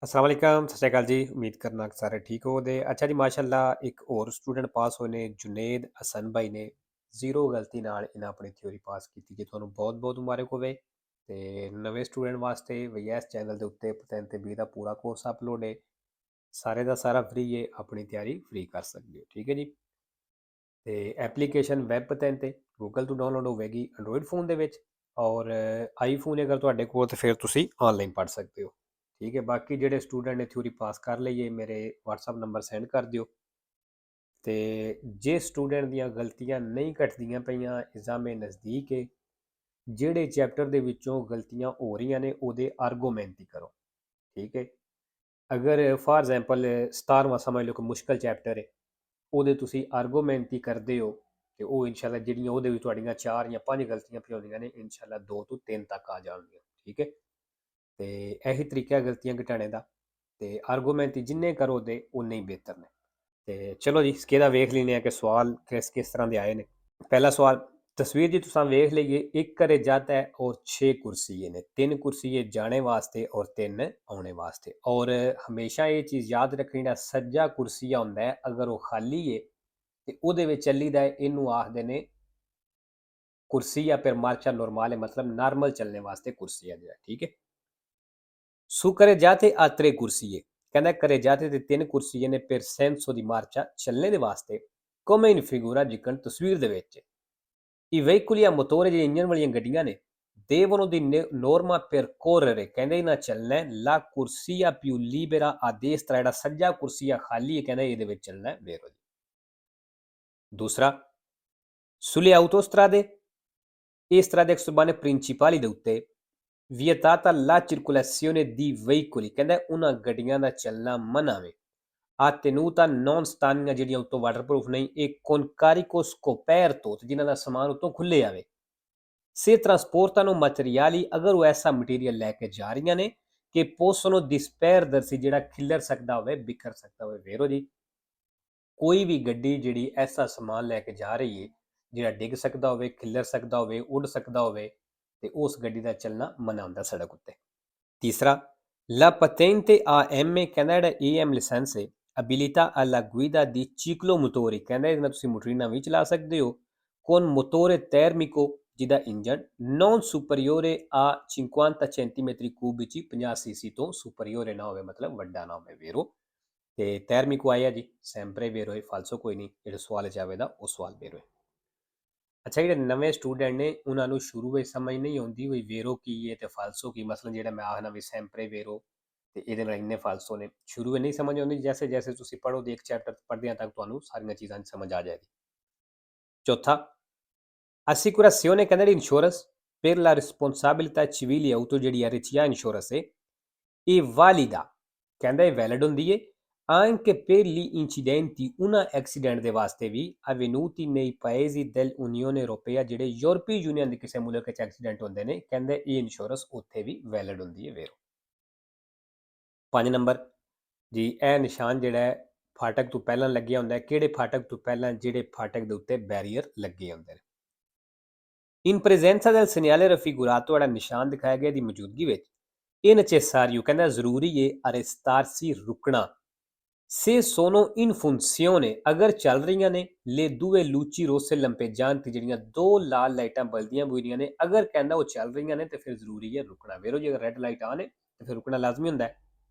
अस्सलाम वालेकुम, सत श्री अकाल जी। उम्मीद करना कि सारे ठीक हो दे। अच्छा जी, माशाअल्लाह एक और स्टूडेंट पास होए ने जुनेद हसन भाई ने ज़ीरो गलती नाल इन्हें अपनी थ्योरी पास की जी। तुहानू बहुत बहुत मुबारक होवे। ते नवे स्टूडेंट वास्ते VS चैनल के उत्ते पतन ते बी दा पूरा कोर्स अपलोड है। सारे का सारा फ्री है, अपनी तैयारी फ्री कर सकते हो। ठीक है जी। ਤੇ ਐਪਲੀਕੇਸ਼ਨ ਵੈਬ ਪਤਨ ਤੇ ਗੂਗਲ ਤੋਂ ਡਾਊਨਲੋਡ ਹੋਵੇਗੀ ਐਂਡਰੋਇਡ ਫੋਨ ਦੇ ਵਿੱਚ, ਔਰ ਆਈਫੋਨ ਅਗਰ ਤੁਹਾਡੇ ਕੋਲ ਤਾਂ ਫਿਰ ਤੁਸੀਂ ਆਨਲਾਈਨ ਪੜ੍ਹ ਸਕਦੇ ਹੋ। ਠੀਕ ਹੈ। ਬਾਕੀ ਜਿਹੜੇ ਸਟੂਡੈਂਟ ਨੇ ਥਿਊਰੀ ਪਾਸ ਕਰ ਲਈਏ, ਮੇਰੇ WhatsApp ਨੰਬਰ ਸੈਂਡ ਕਰ ਦਿਓ। ਤੇ ਜੇ ਸਟੂਡੈਂਟ ਦੀਆਂ ਗਲਤੀਆਂ ਨਹੀਂ ਘਟਦੀਆਂ ਪਈਆਂ, ਇਗਜ਼ਾਮ ਨਜ਼ਦੀਕ ਹੈ, ਜਿਹੜੇ ਚੈਪਟਰ ਦੇ ਵਿੱਚੋਂ ਗਲਤੀਆਂ ਹੋ ਰਹੀਆਂ ਨੇ ਉਹਦੇ ਆਰਗੂਮੈਂਟ ਹੀ ਕਰੋ। ਠੀਕ ਹੈ। ਅਗਰ ਫਾਰ ਐਗਜ਼ਾਮਪਲ 17ਵਾਂ ਸਮਝ ਲਓ ਕਿ ਮੁਸ਼ਕਲ ਚੈਪਟਰ ਹੈ, ਉਹਦੇ ਤੁਸੀਂ ਆਰਗੂਮੈਂਟ ਹੀ ਕਰਦੇ ਹੋ ਤੇ ਉਹ ਇਨਸ਼ਾਅੱਲਾ ਜਿਹੜੀਆਂ ਉਹਦੇ ਵਿੱਚ ਤੁਹਾਡੀਆਂ 4 ਜਾਂ 5 ਗਲਤੀਆਂ ਪਈਆਂ ਹੁੰਦੀਆਂ ਨੇ, ਇਨਸ਼ਾਅੱਲਾ 2 ਤੋਂ 3 ਤੱਕ ਆ ਜਾਣਗੀਆਂ। ਠੀਕ ਹੈ। ਤੇ ਇਹੀ ਤਰੀਕਾ ਗਲਤੀਆਂ ਘਟਾਣੇ ਦਾ। ਤੇ ਆਰਗੂਮੈਂਟ ਜਿੰਨੇ ਕਰੋ ਦੇ ਉਨੇ ਹੀ ਬਿਹਤਰ ਨੇ। ਤੇ ਚਲੋ ਜੀ, ਸਕੇਦਾ ਵੇਖ ਲੈਂਦੇ ਆ ਕਿ ਸਵਾਲ ਕਿਸ ਕਿਸ ਤਰ੍ਹਾਂ ਦੇ ਆਏ ਨੇ। ਪਹਿਲਾ ਸਵਾਲ, ਤਸਵੀਰ ਜੀ ਤੁਸੀਂ ਵੇਖ ਲਈਏ, ਇੱਕ ਘਰੇ ਜਾता है और 6 ਕੁਰਸੀਏ ਨੇ। 3 ਕੁਰਸੀਏ ਜਾਣੇ ਵਾਸਤੇ ਔਰ 3 ਆਉਣੇ ਵਾਸਤੇ। ਔਰ ਹਮੇਸ਼ਾ ਇਹ ਚੀਜ਼ ਯਾਦ ਰੱਖਣੀ, ਜਿਹੜਾ ਸੱਜਾ ਕੁਰਸੀਆ ਹੁੰਦਾ ਹੈ ਅਗਰ ਉਹ ਖਾਲੀ ਹੈ ਤੇ ਉਹਦੇ ਵਿੱਚ ਚੱਲੀਦਾ ਹੈ, ਇਹਨੂੰ ਆਖਦੇ ਨੇ ਕੁਰਸੀ ਜਾਂ ਫਿਰ ਮਾਰਚਾ ਨੋਰਮਾਲ, मतलब नॉर्मल चलने वास्ते कुर्सी है। ठीक है। su करे जाते आ 3 ਕੁਰਸੀਏ, ਕਹਿੰਦਾ ਘਰੇ ਜਾਤੇ ਤੇ 3 ਕੁਰਸੀਏ ਨੇ per senso di marcia ਚੱਲਣੇ ਦੇ ਵਾਸਤੇ, come in figura ਜਿਕਣ ਤਸਵੀਰ ਦੇ ਵਿੱਚ। I veicoli a motore ਜਿਹੜੇ ਇੰਜਨ ਵਾਲੀਆਂ ਗੱਡੀਆਂ ਨੇ devono di norma percorrere, ਕਹਿੰਦੇ ਇਹਨਾਂ ਚੱਲਣਾ la corsia più libera a destra, ਜਿਹੜਾ ਸੱਜਾ ਕੁਰਸੀਆ ਖਾਲੀ ਹੈ ਕਹਿੰਦਾ ਇਹਦੇ ਵਿੱਚ ਚੱਲਣਾ ਹੈ vero। ਦੂਸਰਾ, sulle autostrade e strade exurbane principali ਦੇ ਉੱਤੇ vietata la circolazione di veicoli, ਕਹਿੰਦਾ ਉਹਨਾਂ ਗੱਡੀਆਂ ਦਾ ਚੱਲਣਾ ਮਨਾ ਵੇ। a tenuta non stanno ਜਿਹੜੀਆਂ ਉੱਤੋਂ ਵਾਟਰਪ੍ਰੂਫ ਨਹੀਂ, ਇਹ con carico scoperto, ਜਿਨ੍ਹਾਂ ਦਾ ਸਮਾਨ ਉੱਤੋਂ ਖੁੱਲੇ ਆਵੇ। se trasportano materiali, ਅਗਰ ਉਹ ਐਸਾ ਮਟੀਰੀਅਲ ਲੈ ਕੇ ਜਾ ਰਹੀਆਂ ਨੇ ਕਿ possono disperdersi, ਜਿਹੜਾ ਖਿਲਰ ਸਕਦਾ ਹੋਵੇ, ਬਿਖਰ ਸਕਦਾ ਹੋਵੇ। ਵੇਰੋ ਜੀ, ਕੋਈ ਵੀ ਗੱਡੀ ਜਿਹੜੀ ਐਸਾ ਸਮਾਨ ਲੈ ਕੇ ਜਾ ਰਹੀ ਹੈ ਜਿਹੜਾ ਡਿੱਗ ਸਕਦਾ ਹੋਵੇ, ਖਿਲਰ ਸਕਦਾ ਹੋਵੇ, ਉੱਡ ਸਕਦਾ ਹੋਵੇ, ਤੇ ਉਸ ਗੱਡੀ ਦਾ ਚੱਲਣਾ ਮਨਾ ਹੁੰਦਾ ਸੜਕ ਉੱਤੇ। ਤੀਸਰਾ, la patente AM, ਕਹਿੰਦਾ ਜਿਹੜਾ AM ਲਾਇਸੈਂਸ ਹੈ, abilità alla guida di ciclomotori, ਕਹਿੰਦਾ ਇਹਦੇ ਨਾਲ ਤੁਸੀਂ ਮੋਟਰੀਨਾ ਵੀ ਚਲਾ ਸਕਦੇ ਹੋ, con motore termico, ਜਿਹਦਾ engine non superiore a 50 centimetri cubici, 50 cc ਤੋਂ superiore ਨਾ ਹੋਵੇ, ਮਤਲਬ ਵੱਡਾ ਨਾ ਹੋਵੇ। ਵੇਰੋ ਤੇ termico ਆਇਆ ਜੀ, sempre vero ਹੈ, ਫਾਲਸੋ ਕੋਈ ਨਹੀਂ। ਜਿਹੜੇ ਸਵਾਲ ਚ ਆਵੇਦਾ ਉਹ ਸਵਾਲ ਵੇਰੋ ਹੈ। ਅੱਛਾ, ਜਿਹੜੇ ਨਵੇਂ ਸਟੂਡੈਂਟ ਨੇ ਉਹਨਾਂ ਨੂੰ ਸ਼ੁਰੂ ਵਿੱਚ ਸਮਝ ਨਹੀਂ ਆਉਂਦੀ ਵੀ ਵੇਰੋ ਕੀ ਹੈ ਤੇ ਫਾਲਸੋ ਕੀ। ਮਸਲਨ ਜਿਹੜਾ ਮੈਂ ਆਖਣਾ ਵੀ ਸੈਂਪਰੇ ਵੇਰੋ ਤੇ ਇਹਦੇ ਨਾਲ ਇੰਨੇ ਫਾਲਸੋ ਨੇ, ਸ਼ੁਰੂ ਵਿੱਚ ਨਹੀਂ ਸਮਝ ਆਉਂਦੀ। ਜੈਸੇ ਜੈਸੇ ਤੁਸੀਂ ਪੜ੍ਹੋਗੇ ਇੱਕ ਚੈਪਟਰ ਪੜ੍ਹਦਿਆਂ ਤੱਕ ਤੁਹਾਨੂੰ ਸਾਰੀਆਂ ਚੀਜ਼ਾਂ ਸਮਝ ਆ ਜਾਏਗੀ। ਚੌਥਾ, assicurazione, ਕਹਿੰਦਾ ਜਿਹੜੀ insurance per la responsabilità civile auto, ਜਿਹੜੀ ਹੈ ਰਿਚੀਆ ਇੰਸ਼ੋਰੈਂਸ ਹੈ, ਇਹ valida, ਕਹਿੰਦਾ ਇਹ ਵੈਲਿਡ ਹੁੰਦੀ ਹੈ anche per gli incidenti, una accident ਦੇ ਵਾਸਤੇ ਵੀ avvenuti nei paesi dell'Unione Europea, ਜਿਹੜੇ ਯੂਰਪੀ ਯੂਨੀਅਨ ਦੇ ਕਿਸੇ ਮੁਲਕ ਵਿੱਚ ਐਕਸੀਡੈਂਟ ਹੁੰਦੇ ਨੇ, ਕਹਿੰਦੇ ਇਹ ਇੰਸ਼ੋਰੈਂਸ ਉੱਥੇ ਵੀ ਵੈਲਿਡ ਹੁੰਦੀ ਹੈ। ਵੇਰੋ 5 ਨੰਬਰ ਜੀ, ਇਹ ਨਿਸ਼ਾਨ ਜਿਹੜਾ ਹੈ ਫਾਟਕ ਤੋਂ ਪਹਿਲਾਂ ਲੱਗਿਆ ਹੁੰਦਾ ਹੈ। ਕਿਹੜੇ ਫਾਟਕ ਤੋਂ ਪਹਿਲਾਂ? ਜਿਹੜੇ ਫਾਟਕ ਦੇ ਉੱਤੇ ਬੈਰੀਅਰ ਲੱਗੇ ਹੁੰਦੇ ਨੇ। in presenza del segnale raffigurato, ਜਿਹੜਾ ਨਿਸ਼ਾਨ ਦਿਖਾਇਆ ਗਿਆ ਦੀ ਮੌਜੂਦਗੀ ਵਿੱਚ, ਇਹ necessario, ਕਹਿੰਦਾ ਜ਼ਰੂਰੀ ਹੈ arrestarsi, ਰੁਕਣਾ। se sono in funzione, ਅਗਰ ਚੱਲ ਰਹੀਆਂ ਨੇ le due luci rosse lampeggianti, ਜਿਹੜੀਆਂ ਦੋ ਲਾਲ ਲਾਈਟਾਂ ਬਲਦੀਆਂ ਹੋਈਆਂ ਨੇ, ਅਗਰ ਕਹਿੰਦਾ ਉਹ ਚੱਲ ਰਹੀਆਂ ਨੇ ਤੇ ਫਿਰ ਜ਼ਰੂਰੀ ਹੈ ਰੁਕਣਾ। ਵੇਰੋ ਜੀ, ਅਗਰ ਰੈੱਡ ਲਾਈਟ ਆਨ ਹੈ ਤੇ ਫਿਰ ਰੁਕਣਾ ਲਾਜ਼ਮੀ ਹੁੰਦਾ ਹੈ।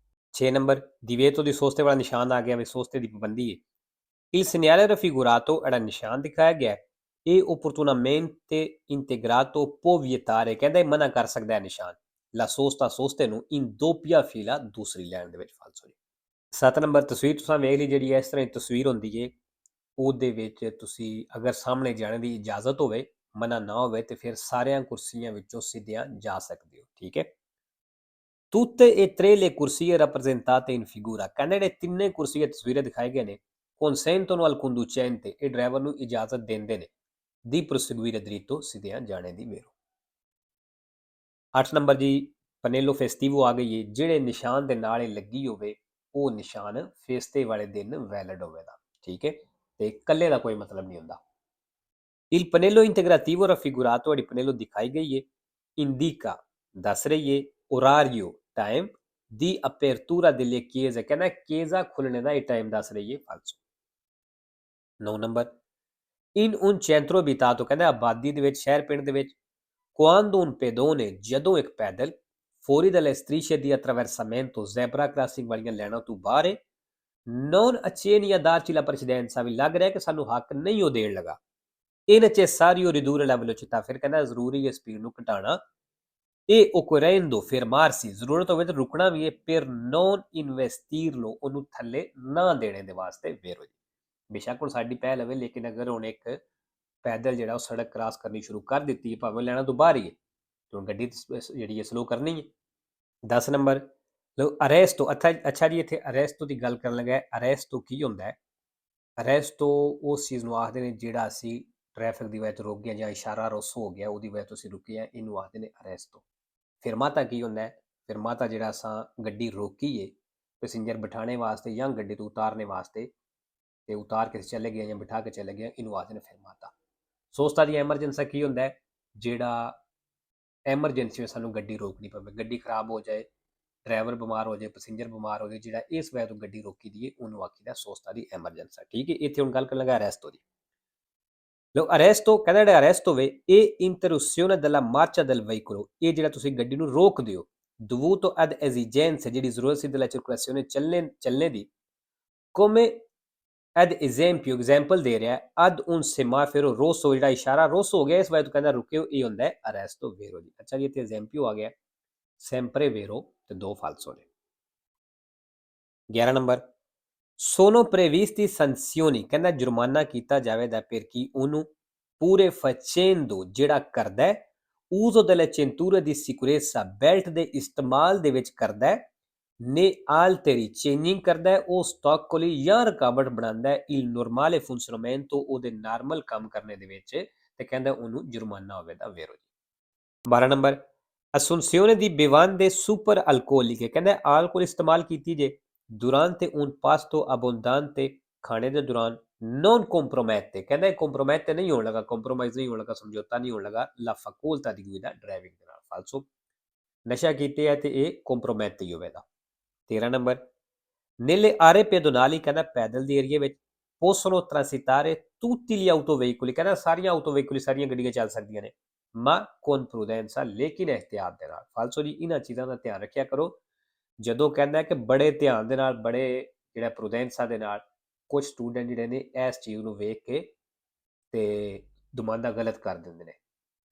6 ਨੰਬਰ, divieto di soste ਵਾਲਾ ਨਿਸ਼ਾਨ ਆ ਗਿਆ ਵੀ ਸੋਸਤੇ ਦੀ ਪਾਬੰਦੀ ਹੈ। il segnale raffigurato, ਜਿਹੜਾ ਨਿਸ਼ਾਨ ਦਿਖਾਇਆ ਗਿਆ, ਇਹ opportunamente integrato può vietare, ਕਹਿੰਦਾ ਇਹ ਮਨਾ ਕਰ ਸਕਦਾ ਹੈ ਨਿਸ਼ਾਨ la sosta, ਸੋਸਤੇ ਨੂੰ in doppia fila, ਦੂਸਰੀ ਲਾਈਨ ਦੇ ਵਿੱਚ। ਫਾਲਸੋ ਜੀ। 7 ਨੰਬਰ, ਤਸਵੀਰ ਤੁਸੀਂ ਵੇਖ ਲਈ, ਜਿਹੜੀ ਇਸ ਤਰ੍ਹਾਂ ਦੀ ਤਸਵੀਰ ਹੁੰਦੀ ਹੈ, ਉਹਦੇ ਵਿੱਚ ਤੁਸੀਂ ਅਗਰ ਸਾਹਮਣੇ ਜਾਣ ਦੀ ਇਜਾਜ਼ਤ ਹੋਵੇ, ਮਨਾ ਨਾ ਹੋਵੇ, ਤੇ ਫਿਰ ਸਾਰਿਆਂ ਕੁਰਸੀਆਂ ਵਿੱਚੋਂ ਸਿੱਧਿਆਂ ਜਾ ਸਕਦੇ ਹੋ। ਠੀਕ ਹੈ। tutte e tre le corsie rappresentate in figura, ਕਹਿੰਦੇ ਜਿਹੜੇ ਤਿੰਨੇ ਕੁਰਸੀਏ ਤਸਵੀਰਾਂ ਦਿਖਾਏ ਗਏ ਨੇ, consentono al conducente, ਇਹ ਡਰਾਈਵਰ ਨੂੰ ਇਜਾਜ਼ਤ ਦਿੰਦੇ ਨੇ di proseguire dritto, ਸਿੱਧਿਆਂ ਜਾਣੇ ਦੀ। ਵੇਰੋ 8 ਨੰਬਰ ਜੀ, ਪਨੇਲੋ ਫੈਸਟੀਵੋ ਆ ਗਈ ਹੈ, ਜਿਹੜੇ ਨਿਸ਼ਾਨ ਦੇ ਨਾਲ ਹੀ ਲੱਗੀ ਹੋਵੇ ਉਹ ਨਿਸ਼ਾਨ ਫੇਸਤੇ ਵਾਲੇ ਦਿਨ ਵੈਲਿਡ ਹੋਵੇਗਾ। ਠੀਕ ਹੈ। ਤੇ ਇਕੱਲੇ ਦਾ ਕੋਈ ਮਤਲਬ ਨਹੀਂ ਹੁੰਦਾ। il pannello integrativo raffigurato, ਜਿਹੜੀ ਪਨੇਲੋ ਦਿਖਾਈ ਗਈ ਹੈ, indica, ਦੱਸ ਰਹੀ ਹੈ orario, time, ਦੀ ਅਪਰਤੂਰਾ delle chiese, ਕਹਿੰਦਾ ਕੇਜ਼ਾ ਖੁੱਲਣੇ ਦਾ ਇਹ ਟਾਈਮ ਦੱਸ ਰਹੀ ਹੈ, ਫਾਲਸੋ। 9 ਨੰਬਰ, ਇਨ un centro abitato, ਕਹਿੰਦਾ ਆਬਾਦੀ ਦੇ ਵਿੱਚ, ਸ਼ਹਿਰ ਪਿੰਡ ਦੇ ਵਿੱਚ, quando un pedone, ਜਦੋਂ ਇੱਕ ਪੈਦਲ, fuori dalle strisce di attraversamento, zebra crossing ਵਾਲੀਆਂ ਲਾਈਨਾਂ ਤੋਂ ਬਾਹਰ ਹੈ, non accenna a darci la precedenza, ਵੀ ਲੱਗ ਰਿਹਾ ਕਿ ਸਾਨੂੰ ਹੱਕ ਨਹੀਂ ਉਹ ਦੇਣ ਲਗਾ, è necessario ridurre la velocità, ਫਿਰ ਕਹਿੰਦਾ ਜ਼ਰੂਰੀ ਹੈ ਸਪੀਡ ਨੂੰ ਘਟਾਉਣਾ, e occorrendo fermarsi, ਜ਼ਰੂਰਤ ਹੋਵੇ ਤਾਂ ਰੁਕਣਾ ਵੀ ਹੈ, per non investirlo, ਉਹਨੂੰ ਥੱਲੇ ਨਾ ਦੇਣੇ ਦੇ ਵਾਸਤੇ, ਵੇਰੋ ਜੀ। ਬੇਸ਼ੱਕ ਹੁਣ ਸਾਡੀ ਪਹਿਲ ਹੋਵੇ, ਲੇਕਿਨ ਅਗਰ ਹੁਣ ਇੱਕ ਪੈਦਲ ਜਿਹੜਾ ਉਹ ਸੜਕ ਕ੍ਰਾਸ ਕਰਨੀ ਸ਼ੁਰੂ ਕਰ ਦਿੱਤੀ ਹੈ, ਭਾਵੇਂ ਲੈਣਾ ਤੋਂ ਬਾਹਰ ਹੀ ਹੈ, ਤੇ ਹੁਣ ਗੱਡੀ ਜਿਹੜੀ ਹੈ ਸਲੋ ਕਰਨੀ ਹੈ। 10 ਨੰਬਰ, ਲੋ ਅਰੈਸਟੋ, ਅੱਛਾ ਜੀ, ਇੱਥੇ ਅਰੈਸਟੋ ਦੀ ਗੱਲ ਕਰਨ ਲੱਗਾ। ਅਰੈਸਟੋ ਕੀ ਹੁੰਦਾ ਹੈ? ਅਰੈਸਟੋ ਉਸ ਚੀਜ਼ ਨੂੰ ਆਖਦੇ ਨੇ ਜਿਹੜਾ ਅਸੀਂ ਟ੍ਰੈਫਿਕ ਦੀ ਵਜ੍ਹਾ ਤੋਂ ਰੁਕ ਗਏ, ਜਾਂ ਇਸ਼ਾਰਾ ਰੋਸੋ ਹੋ ਗਿਆ ਉਹਦੀ ਵਜ੍ਹਾ ਤੋਂ ਅਸੀਂ ਰੁਕੇ ਆ, ਇਹਨੂੰ ਆਖਦੇ ਨੇ ਅਰੈਸਟੋ। ਫਿਰਮਾਤਾ ਕੀ ਹੁੰਦਾ ਹੈ? ਫਿਰਮਾਤਾ ਜਿਹੜਾ ਅਸਾਂ ਗੱਡੀ ਰੋਕੀਏ ਪੈਸੇਂਜਰ ਬਿਠਾਣੇ ਵਾਸਤੇ ਜਾਂ ਗੱਡੀ ਤੋਂ ਉਤਾਰਨੇ ਵਾਸਤੇ, ਤੇ ਉਤਾਰ ਕੇ ਚਲੇ ਗਏ ਜਾਂ ਬਿਠਾ ਕੇ ਚਲੇ ਗਏ, ਇਹਨੂੰ ਆਖਦੇ ਨੇ ਫਿਰਮਾਤਾ। ਸੋਸਤਾ ਦੀ ਐਮਰਜੈਂਸੀ ਕੀ ਹੁੰਦਾ ਹੈ? ਜਿਹੜਾ ਐਮਰਜੈਂਸੀ ਵਿੱਚ ਸਾਨੂੰ ਗੱਡੀ ਰੋਕਣੀ ਪਵੇ, ਗੱਡੀ ਖਰਾਬ ਹੋ ਜਾਏ, ਡਰਾਈਵਰ ਬਿਮਾਰ ਹੋ ਜਾਏ, ਪੈਸੇਂਜਰ ਬਿਮਾਰ ਹੋ ਜਾਏ, ਜਿਹੜਾ ਇਸ ਵਜ੍ਹਾ ਤੋਂ ਗੱਡੀ ਰੋਕੀ ਦੀ ਹੈ, ਉਹਨੂੰ ਆਖੀਦਾ ਸੋਸਤਾ ਦੀ ਐਮਰਜੈਂਸੀ। ਠੀਕ ਹੈ, ਇੱਥੇ ਹੁਣ ਗੱਲ ਕਰਨ ਲੱਗਾ ਅਰੈਸਟੋ ਦੀ। ਲੋ ਅਰੈਸਟੋ ਕਹਿੰਦਾ ਜਿਹੜਾ ਅਰੈਸਟ ਹੋਵੇ, ਇਹ ਇੰਟਰਰੁਪਸ਼ਨੇ della marcia del veicolo, ਇਹ ਜਿਹੜਾ ਤੁਸੀਂ ਗੱਡੀ ਨੂੰ ਰੋਕ ਦਿਓ, dovuto ad esigenze, ਜਿਹੜੀ ਜ਼ਰੂਰਤ ਸੀ della circolazione ਚੱਲਣੇ ਦੀ, come ad esempio, ਐਗਜ਼ਾਮਪਲ ਦੇ ਰਿਹਾ, ad un semaforo rosso, ਜਿਹੜਾ ਇਸ਼ਾਰਾ ਰੋਸੋ ਹੋ ਗਿਆ, ਇਸ ਵਜ੍ਹਾ ਤੋਂ ਕਹਿੰਦਾ ਰੁਕਿਓ, ਇਹ ਹੁੰਦਾ ਹੈ ਅਰੈਸਟੋ ਵੇਰੋ ਜੀ। ਅੱਛਾ ਜੀ, ਇੱਥੇ ਐਗਜ਼ਾਮਪਲ ਆ ਗਿਆ sempre vero, ਤੇ 2 ਫਾਲਸੋ ਨੇ। 11 ਨੰਬਰ, sono previsti sanzioni, ਕਹਿੰਦਾ ਜੁਰਮਾਨਾ ਕੀਤਾ ਜਾਵੇਗਾ per chi ਉਹਨੂੰ pure facendo, ਜਿਹੜਾ ਕਰਦਾ uso delle cinture di sicurezza, belt ਦੇ ਇਸਤੇਮਾਲ ਦੇ ਵਿੱਚ ਕਰਦਾ, ਨੇ alteri, ਚੇਂਜਿੰਗ ਕਰਦਾ, ਉਹ ostacoli ਜਾਂ ਰੁਕਾਵਟ ਬਣਾਉਂਦਾ il normale funzionamento, ਉਹਦੇ ਨਾਰਮਲ ਕੰਮ ਕਰਨੇ ਦੇ ਵਿੱਚ, ਤੇ ਕਹਿੰਦਾ ਉਹਨੂੰ ਜੁਰਮਾਨਾ ਹੋਵੇਗਾ ਵੇਰੋ ਜੀ। 12 number, assunzione di bevande super alcoliche, ਕਹਿੰਦਾ alcol ਇਸਤੇਮਾਲ ਕੀਤੀ ਜੇ durante un pasto abbondante, ਖਾਣੇ ਦੇ ਦੌਰਾਨ, non compromette, ਕਹਿੰਦਾ compromette ਨਹੀਂ ਹੋਣ ਲੱਗਾ, compromise ਨਹੀਂ ਹੋਣ ਲੱਗਾ, ਸਮਝੌਤਾ ਨਹੀਂ ਹੋਣ ਲੱਗਾ la facoltà di guida, driving ਦੇ ਨਾਲ, ਫਾਲਸੋ। ਨਸ਼ਾ ਕੀਤੇ ਹੈ ਤੇ ਇਹ compromette ਹੀ ਹੋਵੇਗਾ। 13 ਨੰਬਰ, nelle aree pedonali, ਕਹਿੰਦਾ ਪੈਦਲ ਦੇ ਏਰੀਏ ਵਿੱਚ, possono transitare tutti gli autoveicoli, ਕਹਿੰਦਾ ਸਾਰੀਆਂ ਆਟੋਵੇਹੀਕਲ, ਸਾਰੀਆਂ ਗੱਡੀਆਂ ਚੱਲ ਸਕਦੀਆਂ ਨੇ, ma con prudenza, ਲੇਕਿਨ ਇhtiyat ਦੇ ਨਾਲ, ਫਾਲਸੋ ਜੀ। ਇਹਨਾਂ ਚੀਜ਼ਾਂ ਦਾ ਧਿਆਨ ਰੱਖਿਆ ਕਰੋ। ਜਦੋਂ ਕਹਿੰਦਾ ਕਿ ਬੜੇ ਧਿਆਨ ਦੇ ਨਾਲ, ਬੜੇ ਜਿਹੜਾ ਪ੍ਰੂਡੈਂਸਾ ਦੇ ਨਾਲ, ਕੁਝ ਸਟੂਡੈਂਟ ਜਿਹੜੇ ਨੇ ਇਸ ਚੀਜ਼ ਨੂੰ ਵੇਖ ਕੇ ਤੇ ਦੁਮਾਂਦਾ ਗਲਤ ਕਰ ਦਿੰਦੇ ਨੇ,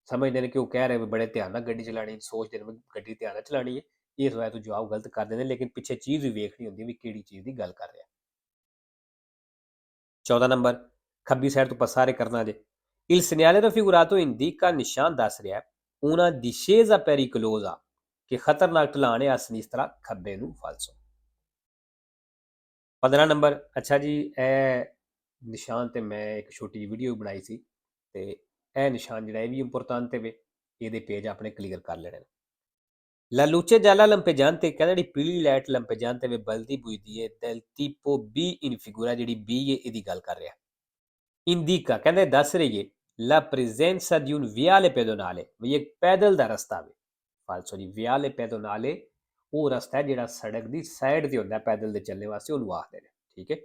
ਸਮਝਦੇ ਨੇ ਕਿ ਉਹ ਕਹਿ ਰਹੇ ਵੀ ਬੜੇ ਧਿਆਨ ਨਾਲ ਗੱਡੀ ਚਲਾਣੀ, ਸੋਚਦੇ ਨੇ ਗੱਡੀ ਧਿਆਨ ਨਾਲ ਚਲਾਣੀ ਹੈ, ਇਸ ਵਜ੍ਹਾ ਤੋਂ ਜਵਾਬ ਗਲਤ ਕਰ ਦਿੰਦੇ, ਲੇਕਿਨ ਪਿੱਛੇ ਚੀਜ਼ ਵੀ ਵੇਖਣੀ ਹੁੰਦੀ ਵੀ ਕਿਹੜੀ ਚੀਜ਼ ਦੀ ਗੱਲ ਕਰ ਰਿਹਾ। 14 ਨੰਬਰ, ਖੱਬੀ ਸਾਈਡ ਤੋਂ ਪਸਾਰੇ ਕਰਨਾ ਜੇ, il segnale raffigurato indica, ਨਿਸ਼ਾਨ ਦੱਸ ਰਿਹਾ una discesa pericolosa, ਕਿ ਖਤਰਨਾਕ ਢਲਾਣ ਹੈ, ਸਿਨਿਸਤਰਾ ਖੱਬੇ ਨੂੰ, ਫਾਲਸੋ। 15 ਨੰਬਰ, ਅੱਛਾ ਜੀ, ਇਹ ਨਿਸ਼ਾਨ ਤੇ ਮੈਂ ਇੱਕ ਛੋਟੀ ਜਿਹੀ ਵੀਡੀਓ ਬਣਾਈ ਸੀ, ਤੇ ਇਹ ਨਿਸ਼ਾਨ ਜਿਹੜਾ ਇਹ ਵੀ ਇੰਪੋਰਟੈਂਟ ਹੈ, ਇਹਦੇ ਪੇਜ ਆਪਣੇ ਕਲੀਅਰ ਕਰ ਲੈਣੇ ਨੇ। La luce gialla lampeggiante, ਕਹਿੰਦਾ ਜਿਹੜੀ ਪੀਲੀ ਲਾਈਟ lampeggiante ਵੇ ਬਲਦੀ ਬੁਝਦੀ ਹੈ, del tipo B in figura, ਜਿਹੜੀ B ਹੈ ਇਹਦੀ ਗੱਲ ਕਰ ਰਿਹਾ। indica, ਕਹਿੰਦੇ ਦੱਸ ਰਹੀ ਹੈ la presenza di un viale pedonale, ਵੀ ਇੱਕ ਪੈਦਲ ਦਾ ਰਸਤਾ ਵੇ, ਫਾਲਸੋ ਜੀ। ਵਿਆਲੇ ਪੈਦੋਨਾਲੇ ਉਹ ਰਸਤਾ ਹੈ ਜਿਹੜਾ ਸੜਕ ਦੀ ਸਾਈਡ ਤੇ ਹੁੰਦਾ ਪੈਦਲ ਦੇ ਚੱਲਣੇ ਵਾਸਤੇ, ਉਹਨੂੰ ਆਖਦੇ ਨੇ। ਠੀਕ ਹੈ,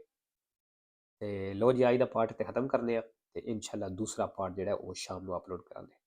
ਤੇ ਲੋ ਜੀ ਅੱਜ ਦਾ ਪਾਰਟ ਤੇ ਖਤਮ ਕਰਨੇ ਆ, ਤੇ ਇਨਸ਼ਾਅੱਲਾ ਦੂਸਰਾ ਪਾਰਟ ਜਿਹੜਾ ਉਹ ਸ਼ਾਮ ਨੂੰ ਅਪਲੋਡ ਕਰਾਂਗੇ। ਠੀਕ।